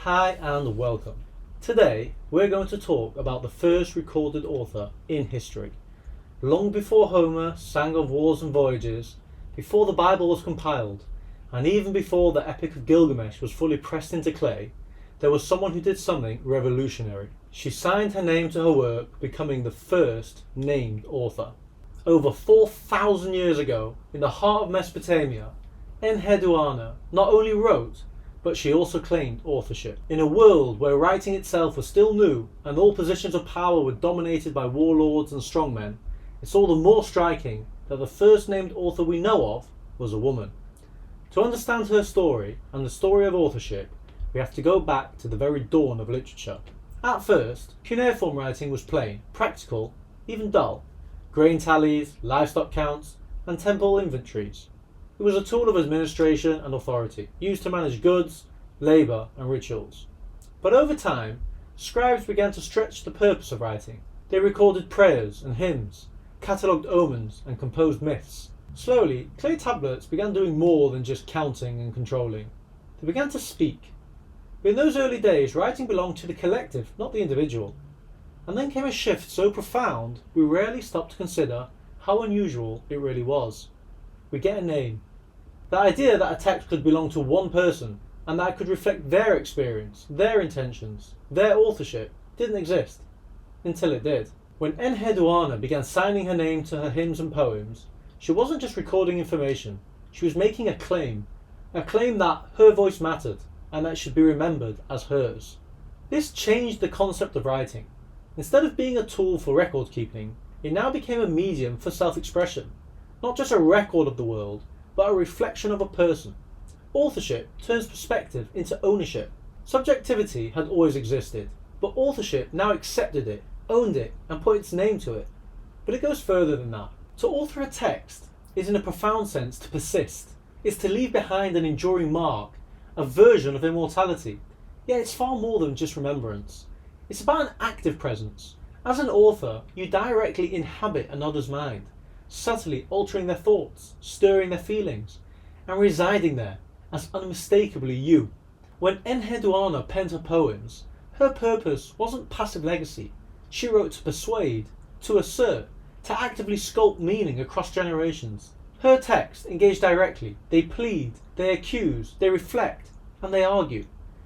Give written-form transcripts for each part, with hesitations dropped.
Hi and welcome. Today we're going to talk about the first recorded author in history. Long before Homer sang of wars and voyages, before the Bible was compiled, and even before the Epic of Gilgamesh was fully pressed into clay, there was someone who did something revolutionary. She signed her name to her work, becoming the first named author. Over 4,000 years ago, in the heart of Mesopotamia, Enheduanna not only wrote, but she also claimed authorship. In a world where writing itself was still new and all positions of power were dominated by warlords and strongmen, it's all the more striking that the first named author we know of was a woman. To understand her story and the story of authorship, we have to go back to the very dawn of literature. At first, cuneiform writing was plain, practical, even dull. Grain tallies, livestock counts, and temple inventories. It was a tool of administration and authority, used to manage goods, labour and rituals. But over time, scribes began to stretch the purpose of writing. They recorded prayers and hymns, catalogued omens and composed myths. Slowly, clay tablets began doing more than just counting and controlling. They began to speak. But in those early days, writing belonged to the collective, not the individual. And then came a shift so profound, we rarely stopped to consider how unusual it really was. We get a name. The idea that a text could belong to one person and that it could reflect their experience, their intentions, their authorship didn't exist until it did. When Enheduanna began signing her name to her hymns and poems, she wasn't just recording information, she was making a claim that her voice mattered and that it should be remembered as hers. This changed the concept of writing. Instead of being a tool for record keeping, it now became a medium for self-expression, not just a record of the world, but a reflection of a person. Authorship turns perspective into ownership. Subjectivity had always existed, but authorship now accepted it, owned it, and put its name to it. But it goes further than that. To author a text is in a profound sense to persist. It's to leave behind an enduring mark, a version of immortality. Yet it's far more than just remembrance. It's about an active presence. As an author, you directly inhabit another's mind, subtly altering their thoughts, stirring their feelings, and residing there as unmistakably you. When Enheduanna penned her poems, her purpose wasn't passive legacy. She wrote to persuade, to assert, to actively sculpt meaning across generations. Her texts engage directly. They plead, they accuse, they reflect, and they argue.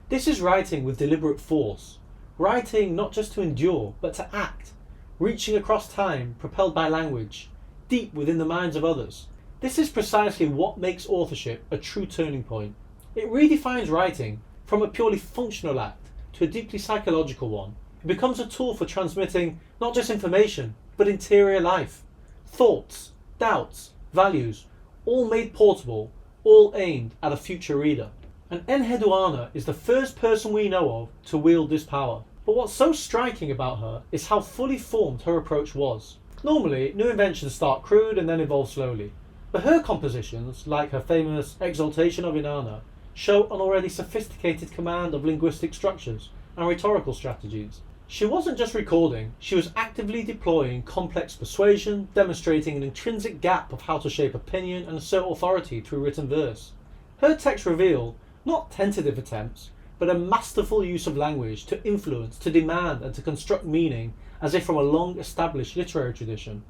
This is writing with deliberate force. Writing not just to endure, but to act, reaching across time, propelled by language, deep within the minds of others. This is precisely what makes authorship a true turning point. It redefines writing from a purely functional act to a deeply psychological one. It becomes a tool for transmitting not just information, but interior life, thoughts, doubts, values, all made portable, all aimed at a future reader. And Enheduanna is the first person we know of to wield this power. But what's so striking about her is how fully formed her approach was. Normally, new inventions start crude and then evolve slowly. But her compositions, like her famous Exaltation of Inanna, show an already sophisticated command of linguistic structures and rhetorical strategies. She wasn't just recording, she was actively deploying complex persuasion, demonstrating an intrinsic gap of how to shape opinion and assert authority through written verse. Her texts reveal not tentative attempts, but a masterful use of language to influence, to demand and to construct meaning as if from a long-established literary tradition.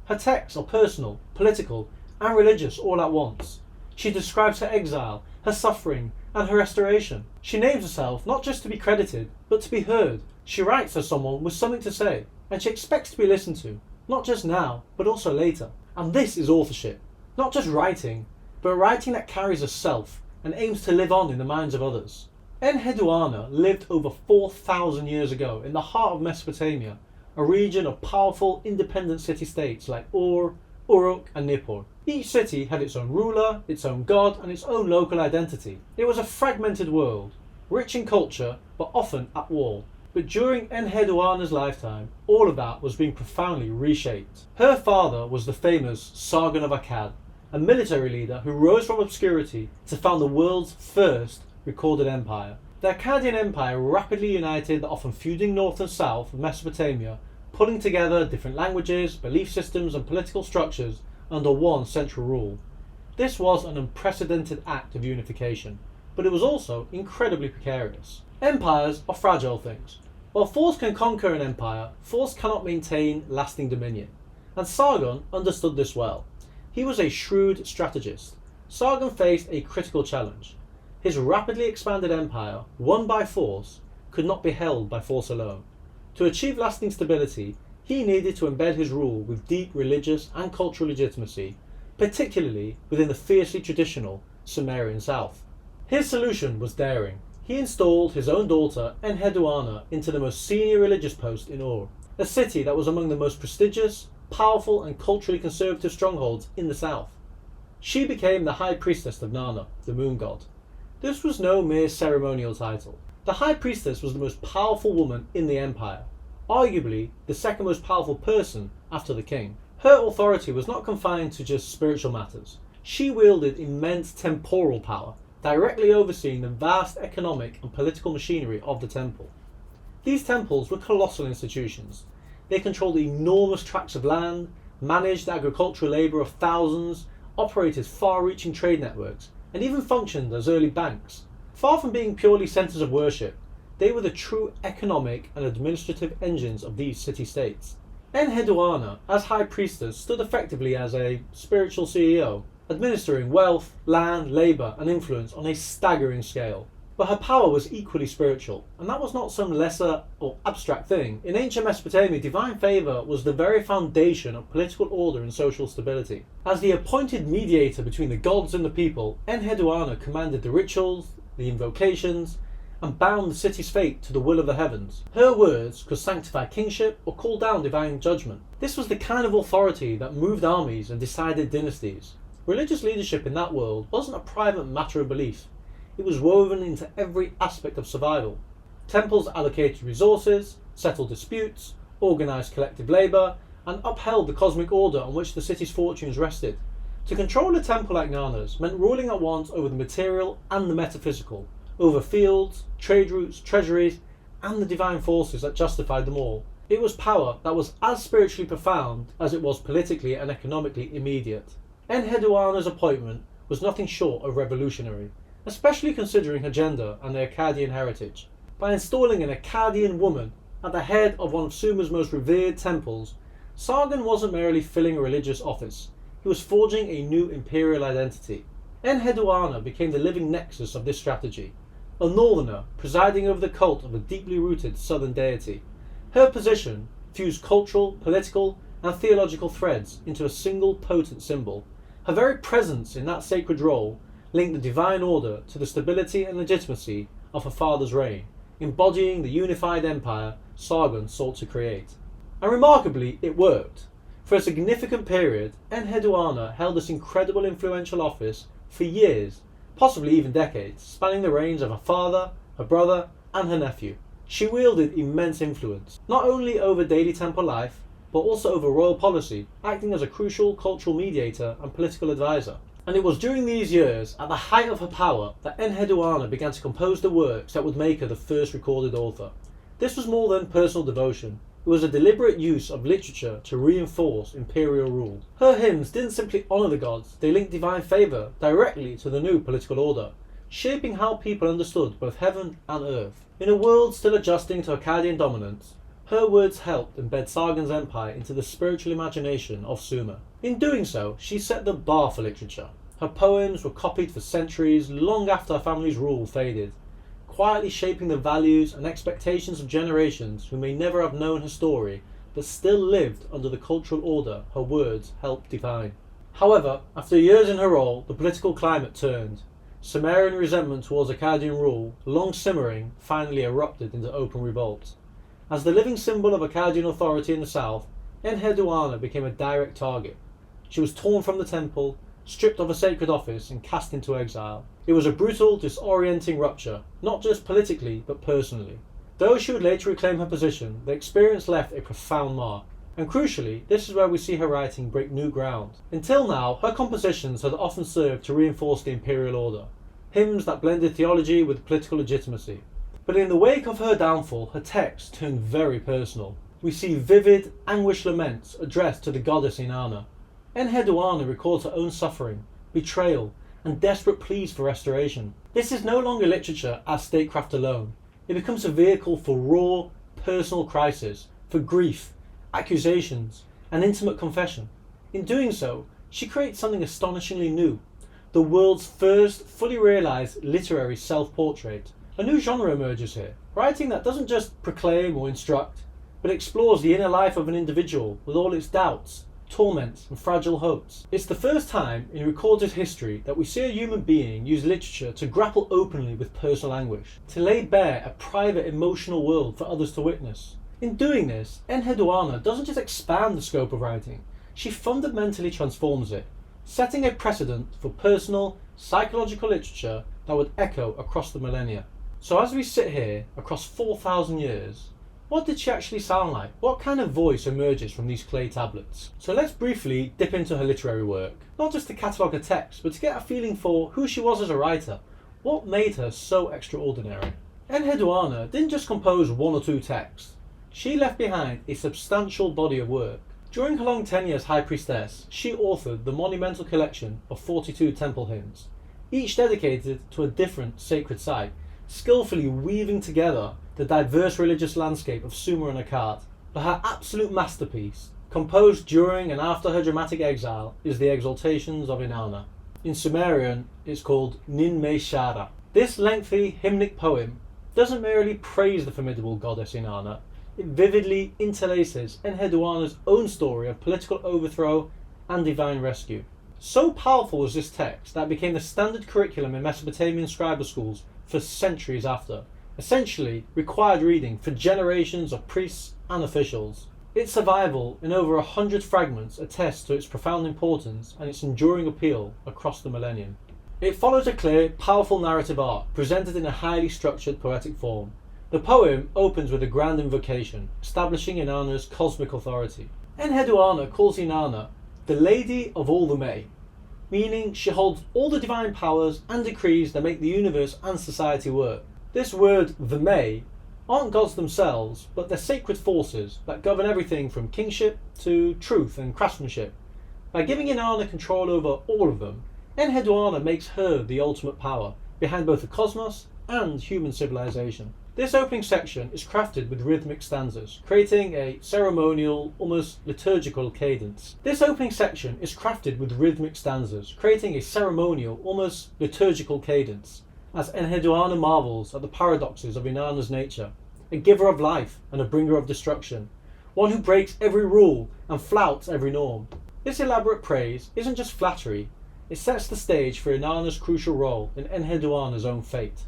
Her texts are personal, political and religious all at once. She describes her exile, her suffering and her restoration. She names herself not just to be credited, but to be heard. She writes as someone with something to say, and she expects to be listened to, not just now, but also later. And this is authorship. Not just writing, but writing that carries a self and aims to live on in the minds of others. Enheduanna lived over 4,000 years ago in the heart of Mesopotamia, a region of powerful independent city-states like Ur, Uruk and Nippur. Each city had its own ruler, its own god and its own local identity. It was a fragmented world, rich in culture but often at war. But during Enheduanna's lifetime, all of that was being profoundly reshaped. Her father was the famous Sargon of Akkad, a military leader who rose from obscurity to found the world's first recorded empire. The Akkadian Empire rapidly united the often feuding north and south of Mesopotamia, pulling together different languages, belief systems and political structures under one central rule. This was an unprecedented act of unification, but it was also incredibly precarious. Empires are fragile things. While force can conquer an empire, force cannot maintain lasting dominion. And Sargon understood this well. He was a shrewd strategist. Sargon faced a critical challenge. His rapidly expanded empire, won by force, could not be held by force alone. To achieve lasting stability, he needed to embed his rule with deep religious and cultural legitimacy, particularly within the fiercely traditional Sumerian south. His solution was daring. He installed his own daughter, Enheduanna, into the most senior religious post in Ur, a city that was among the most prestigious, powerful and culturally conservative strongholds in the south. She became the High Priestess of Nanna, the moon god. This was no mere ceremonial title. The High Priestess was the most powerful woman in the empire, arguably the second most powerful person after the king. Her authority was not confined to just spiritual matters. She wielded immense temporal power, directly overseeing the vast economic and political machinery of the temple. These temples were colossal institutions. They controlled enormous tracts of land, managed the agricultural labour of thousands, operated far-reaching trade networks, and even functioned as early banks. Far from being purely centres of worship, they were the true economic and administrative engines of these city-states. Enheduanna, as High Priestess, stood effectively as a spiritual CEO, administering wealth, land, labour and influence on a staggering scale. But her power was equally spiritual, and that was not some lesser or abstract thing. In ancient Mesopotamia, divine favour was the very foundation of political order and social stability. As the appointed mediator between the gods and the people, Enheduanna commanded the rituals, the invocations, and bound the city's fate to the will of the heavens. Her words could sanctify kingship or call down divine judgment. This was the kind of authority that moved armies and decided dynasties. Religious leadership in that world wasn't a private matter of belief. It was woven into every aspect of survival. Temples allocated resources, settled disputes, organised collective labour, and upheld the cosmic order on which the city's fortunes rested. To control a temple like Nanna's meant ruling at once over the material and the metaphysical, over fields, trade routes, treasuries, and the divine forces that justified them all. It was power that was as spiritually profound as it was politically and economically immediate. Enheduanna's appointment was nothing short of revolutionary, especially considering her gender and their Akkadian heritage. By installing an Akkadian woman at the head of one of Sumer's most revered temples, Sargon wasn't merely filling a religious office, he was forging a new imperial identity. Enheduanna became the living nexus of this strategy, a northerner presiding over the cult of a deeply rooted southern deity. Her position fused cultural, political, and theological threads into a single potent symbol. Her very presence in that sacred role linked the divine order to the stability and legitimacy of her father's reign, embodying the unified empire Sargon sought to create. And remarkably, it worked. For a significant period, Enheduanna held this incredible influential office for years, possibly even decades, spanning the reigns of her father, her brother, and her nephew. She wielded immense influence, not only over daily temple life, but also over royal policy, acting as a crucial cultural mediator and political advisor. And it was during these years, at the height of her power, that Enheduanna began to compose the works that would make her the first recorded author. This was more than personal devotion. It was a deliberate use of literature to reinforce imperial rule. Her hymns didn't simply honour the gods, they linked divine favour directly to the new political order, shaping how people understood both heaven and earth. In a world still adjusting to Akkadian dominance, her words helped embed Sargon's empire into the spiritual imagination of Sumer. In doing so, she set the bar for literature. Her poems were copied for centuries, long after her family's rule faded, quietly shaping the values and expectations of generations who may never have known her story, but still lived under the cultural order her words helped define. However, after years in her role, the political climate turned. Sumerian resentment towards Akkadian rule, long simmering, finally erupted into open revolt. As the living symbol of Akkadian authority in the south, Enheduanna became a direct target. She was torn from the temple, stripped of a sacred office and cast into exile. It was a brutal, disorienting rupture, not just politically but personally. Though she would later reclaim her position, the experience left a profound mark. And crucially, this is where we see her writing break new ground. Until now, her compositions had often served to reinforce the imperial order, hymns that blended theology with political legitimacy. But in the wake of her downfall, her text turned very personal. We see vivid, anguished laments addressed to the goddess Inanna. Enheduanna records her own suffering, betrayal, and desperate pleas for restoration. This is no longer literature as statecraft alone. It becomes a vehicle for raw, personal crisis, for grief, accusations, and intimate confession. In doing so, she creates something astonishingly new, the world's first fully realised literary self-portrait. A new genre emerges here, writing that doesn't just proclaim or instruct, but explores the inner life of an individual with all its doubts, torments, and fragile hopes. It's the first time in recorded history that we see a human being use literature to grapple openly with personal anguish, to lay bare a private emotional world for others to witness. In doing this, Enheduanna doesn't just expand the scope of writing, she fundamentally transforms it, setting a precedent for personal, psychological literature that would echo across the millennia. So as we sit here, across 4,000 years, what did she actually sound like? What kind of voice emerges from these clay tablets? So let's briefly dip into her literary work, not just to catalogue her text, but to get a feeling for who she was as a writer. What made her so extraordinary? Enheduanna didn't just compose one or two texts. She left behind a substantial body of work. During her long tenure as High Priestess, she authored the monumental collection of 42 temple hymns, each dedicated to a different sacred site, skillfully weaving together the diverse religious landscape of Sumer and Akkad. But her absolute masterpiece, composed during and after her dramatic exile, is the Exaltations of Inanna. In Sumerian, it's called Nin Me Shara. This lengthy hymnic poem doesn't merely praise the formidable goddess Inanna, it vividly interlaces Enheduanna's own story of political overthrow and divine rescue. So powerful was this text that it became the standard curriculum in Mesopotamian scribal schools for centuries after, essentially required reading for generations of priests and officials. Its survival in over 100 fragments attests to its profound importance and its enduring appeal across the millennium. It follows a clear, powerful narrative arc presented in a highly structured poetic form. The poem opens with a grand invocation, establishing Inanna's cosmic authority. Enheduanna calls Inanna the Lady of all the May, meaning she holds all the divine powers and decrees that make the universe and society work. This word, the May, aren't gods themselves, but they're sacred forces that govern everything from kingship to truth and craftsmanship. By giving Inanna control over all of them, Enheduanna makes her the ultimate power, behind both the cosmos and human civilization. This opening section is crafted with rhythmic stanzas, creating a ceremonial, almost liturgical cadence. As Enheduanna marvels at the paradoxes of Inanna's nature, a giver of life and a bringer of destruction, one who breaks every rule and flouts every norm. This elaborate praise isn't just flattery, it sets the stage for Inanna's crucial role in Enheduanna's own fate.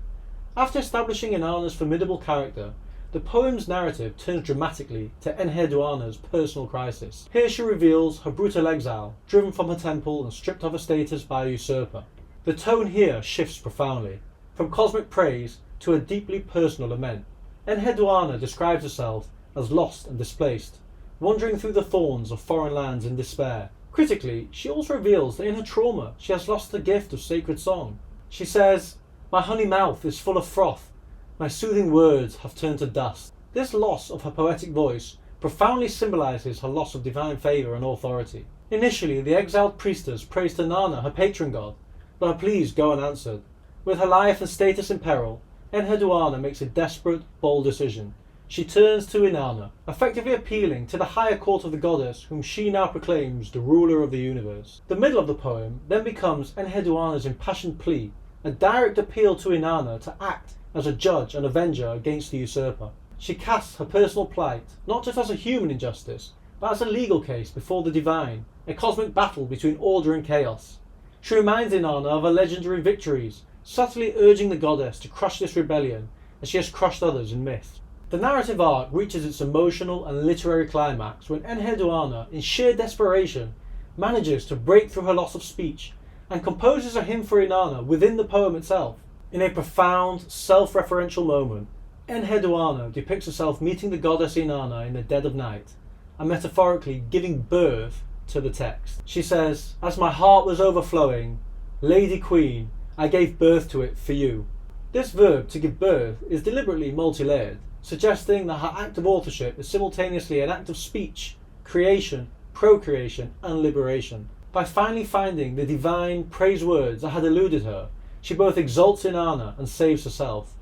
After establishing Inanna's formidable character, the poem's narrative turns dramatically to Enheduanna's personal crisis. Here she reveals her brutal exile, driven from her temple and stripped of her status by a usurper. The tone here shifts profoundly, from cosmic praise to a deeply personal lament. Enheduanna describes herself as lost and displaced, wandering through the thorns of foreign lands in despair. Critically, she also reveals that in her trauma she has lost the gift of sacred song. She says, "My honey mouth is full of froth, my soothing words have turned to dust." This loss of her poetic voice profoundly symbolises her loss of divine favour and authority. Initially, the exiled priestess prays to Inanna, her patron god, but her pleas go unanswered. With her life and status in peril, Enheduanna makes a desperate, bold decision. She turns to Inanna, effectively appealing to the higher court of the goddess whom she now proclaims the ruler of the universe. The middle of the poem then becomes Enheduanna's impassioned plea, a direct appeal to Inanna to act as a judge and avenger against the usurper. She casts her personal plight not just as a human injustice, but as a legal case before the divine, a cosmic battle between order and chaos. She reminds Inanna of her legendary victories, subtly urging the goddess to crush this rebellion as she has crushed others in myth. The narrative arc reaches its emotional and literary climax when Enheduanna, in sheer desperation, manages to break through her loss of speech and composes a hymn for Inanna within the poem itself. In a profound, self-referential moment, Enheduanna depicts herself meeting the goddess Inanna in the dead of night, and metaphorically giving birth to the text. She says, "As my heart was overflowing, Lady Queen, I gave birth to it for you." This verb, to give birth, is deliberately multi-layered, suggesting that her act of authorship is simultaneously an act of speech, creation, procreation, and liberation. By finally finding the divine praise words that had eluded her, she both exalts Inanna and saves herself.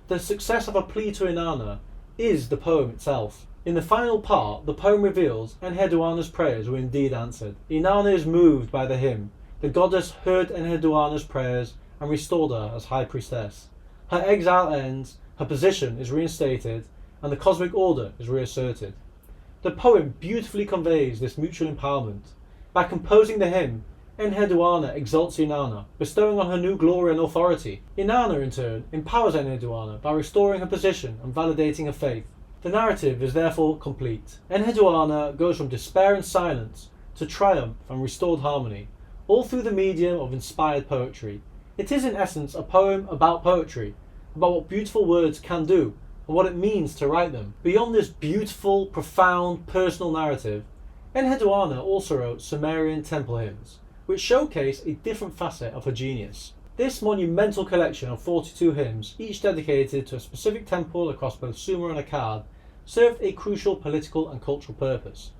The success of a plea to Inanna is the poem itself. In the final part, the poem reveals Enheduanna's prayers were indeed answered. Inanna is moved by the hymn. The goddess heard Enheduanna's prayers and restored her as High Priestess. Her exile ends, her position is reinstated, and the cosmic order is reasserted. The poem beautifully conveys this mutual empowerment. By composing the hymn, Enheduanna exalts Inanna, bestowing on her new glory and authority. Inanna, in turn, empowers Enheduanna by restoring her position and validating her faith. The narrative is therefore complete. Enheduanna goes from despair and silence to triumph and restored harmony, all through the medium of inspired poetry. It is in essence a poem about poetry, about what beautiful words can do and what it means to write them. Beyond this beautiful, profound, personal narrative, Enheduanna also wrote Sumerian temple hymns, which showcase a different facet of her genius. This monumental collection of 42 hymns, each dedicated to a specific temple across both Sumer and Akkad, served a crucial political and cultural purpose.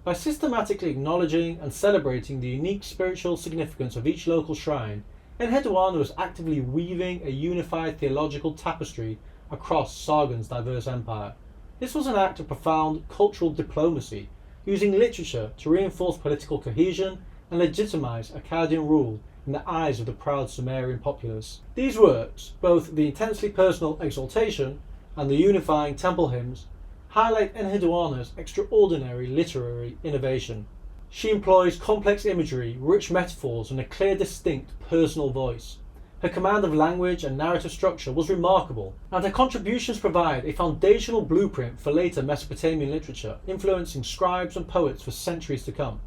By systematically acknowledging and celebrating the unique spiritual significance of each local shrine, Enheduanna was actively weaving a unified theological tapestry across Sargon's diverse empire. This was an act of profound cultural diplomacy, using literature to reinforce political cohesion and legitimize Akkadian rule in the eyes of the proud Sumerian populace. These works, both the intensely personal exaltation and the unifying temple hymns, highlight Enheduanna's extraordinary literary innovation. She employs complex imagery, rich metaphors, and a clear, distinct personal voice. Her command of language and narrative structure was remarkable, and her contributions provide a foundational blueprint for later Mesopotamian literature, influencing scribes and poets for centuries to come.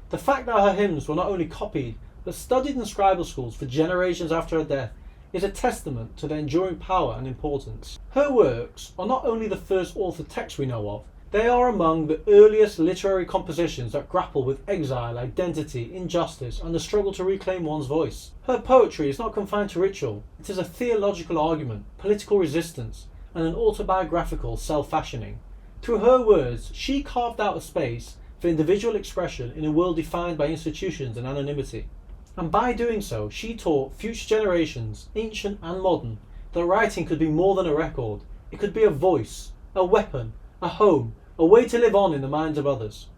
The fact that her hymns were not only copied, but studied in scribal schools for generations after her death is a testament to their enduring power and importance. Her works are not only the first authored texts we know of, they are among the earliest literary compositions that grapple with exile, identity, injustice, and the struggle to reclaim one's voice. Her poetry is not confined to ritual, it is a theological argument, political resistance, and an autobiographical self-fashioning. Through her words, she carved out a space for individual expression in a world defined by institutions and anonymity. And by doing so, she taught future generations, ancient and modern, that writing could be more than a record. It could be a voice, a weapon, a home, a way to live on in the minds of others.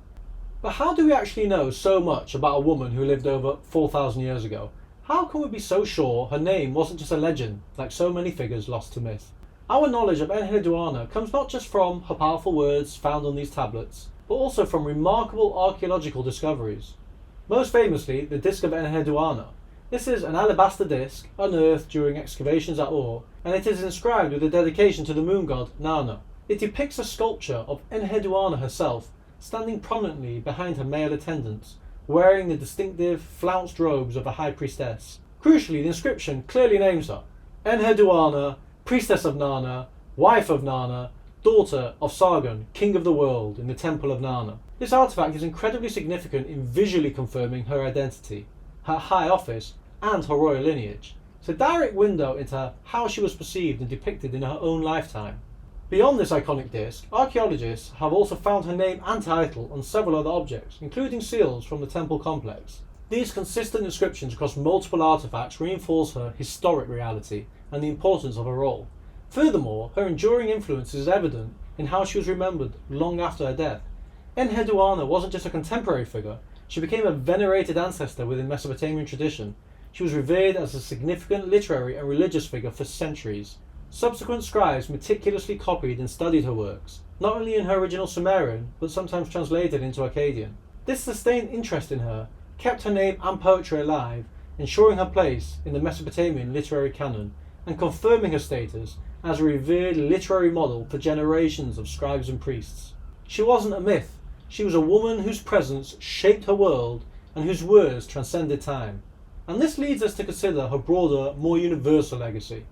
But how do we actually know so much about a woman who lived over 4,000 years ago? How can we be so sure her name wasn't just a legend, like so many figures lost to myth? Our knowledge of Enheduanna comes not just from her powerful words found on these tablets, but also from remarkable archaeological discoveries. Most famously, the Disc of Enheduanna. This is an alabaster disc unearthed during excavations at Ur, and it is inscribed with a dedication to the moon god Nana. It depicts a sculpture of Enheduanna herself, standing prominently behind her male attendants, wearing the distinctive flounced robes of a high priestess. Crucially, the inscription clearly names her: Enheduanna, priestess of Nana, wife of Nana, daughter of Sargon, king of the world, in the temple of Nana. This artifact is incredibly significant in visually confirming her identity, her high office, and her royal lineage. It's a direct window into how she was perceived and depicted in her own lifetime. Beyond this iconic disc, archaeologists have also found her name and title on several other objects, including seals from the temple complex. These consistent inscriptions across multiple artifacts reinforce her historic reality and the importance of her role. Furthermore, her enduring influence is evident in how she was remembered long after her death. Enheduanna wasn't just a contemporary figure, she became a venerated ancestor within Mesopotamian tradition. She was revered as a significant literary and religious figure for centuries. Subsequent scribes meticulously copied and studied her works, not only in her original Sumerian, but sometimes translated into Akkadian. This sustained interest in her kept her name and poetry alive, ensuring her place in the Mesopotamian literary canon, and confirming her status as a revered literary model for generations of scribes and priests. She wasn't a myth, she was a woman whose presence shaped her world and whose words transcended time. And this leads us to consider her broader, more universal legacy.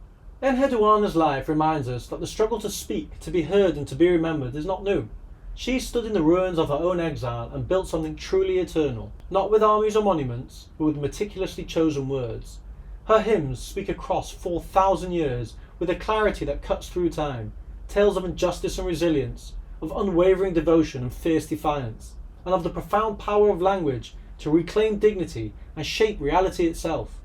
Enheduanna's life reminds us that the struggle to speak, to be heard and to be remembered is not new. She stood in the ruins of her own exile and built something truly eternal, not with armies or monuments, but with meticulously chosen words. Her hymns speak across 4,000 years with a clarity that cuts through time, tales of injustice and resilience, of unwavering devotion and fierce defiance, and of the profound power of language to reclaim dignity and shape reality itself.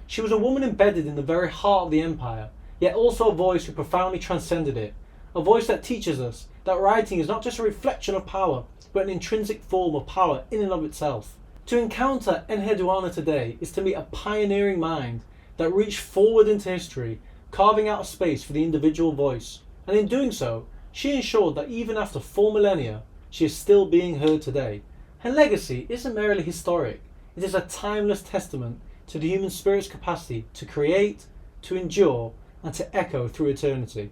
She was a woman embedded in the very heart of the empire, yet also a voice who profoundly transcended it, a voice that teaches us that writing is not just a reflection of power, but an intrinsic form of power in and of itself. To encounter Enheduanna today is to meet a pioneering mind that reached forward into history, carving out a space for the individual voice, and in doing so, she ensured that even after 4 millennia, she is still being heard today. Her legacy isn't merely historic, it is a timeless testament to the human spirit's capacity to create, to endure, and to echo through eternity.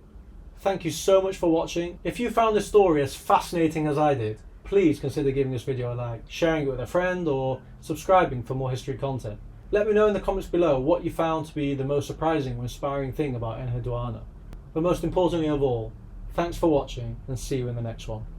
Thank you so much for watching. If you found this story as fascinating as I did, please consider giving this video a like, sharing it with a friend, or subscribing for more history content. Let me know in the comments below what you found to be the most surprising or inspiring thing about Enheduanna. But most importantly of all, thanks for watching and see you in the next one.